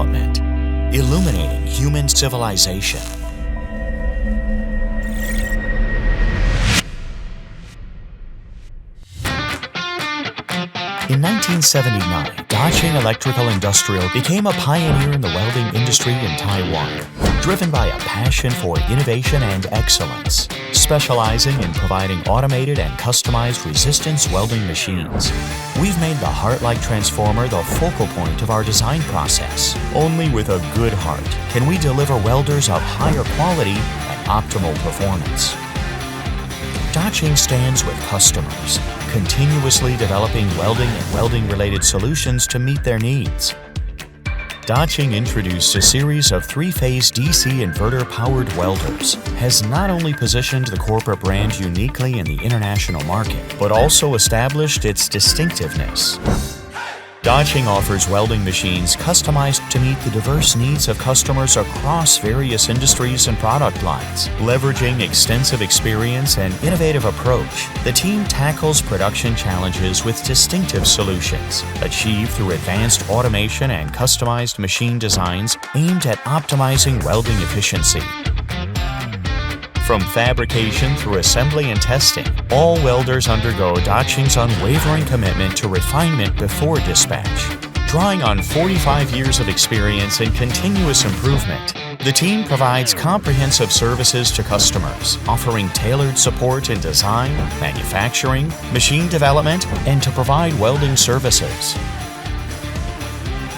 development, illuminating human civilization. In 1979, Dahching Electrical Industrial became a pioneer in the welding industry in Taiwan, driven by a passion for innovation and excellence, specializing in providing automated and customized resistance welding machines. We've made the heart-like transformer the focal point of our design process. Only with a good heart can we deliver welders of higher quality and optimal performance. Dahching stands with customers, continuously developing welding and welding-related solutions to meet their needs. Dahching introduced a series of three-phase DC inverter-powered welders, has not only positioned the corporate brand uniquely in the international market, but also established its distinctiveness. Dahching offers welding machines customized to meet the diverse needs of customers across various industries and product lines. Leveraging extensive experience and innovative approach, the team tackles production challenges with distinctive solutions, achieved through advanced automation and customized machine designs aimed at optimizing welding efficiency. From fabrication through assembly and testing, all welders undergo Dahching's unwavering commitment to refinement before dispatch. Drawing on 45 years of experience in continuous improvement, the team provides comprehensive services to customers, offering tailored support in design, manufacturing, machine development, and to provide welding services.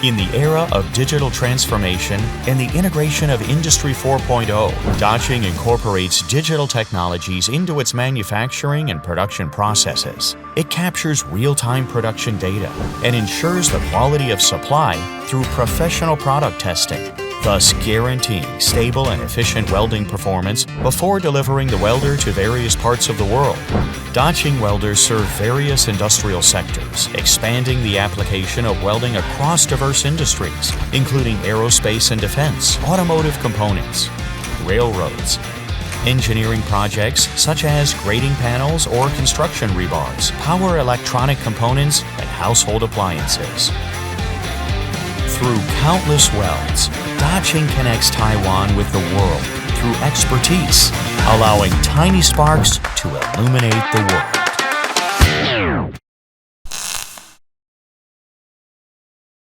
In the era of digital transformation and the integration of Industry 4.0, Dahching incorporates digital technologies into its manufacturing and production processes. It captures real-time production data and ensures the quality of supply through professional product testing, thus guaranteeing stable and efficient welding performance before delivering the welder to various parts of the world. Dahching welders serve various industrial sectors, expanding the application of welding across diverse industries, including aerospace and defense, automotive components, railroads, engineering projects such as grading panels or construction rebars, power electronic components, and household appliances. Through countless welds, Dahching connects Taiwan with the world through expertise, allowing tiny sparks to illuminate the world.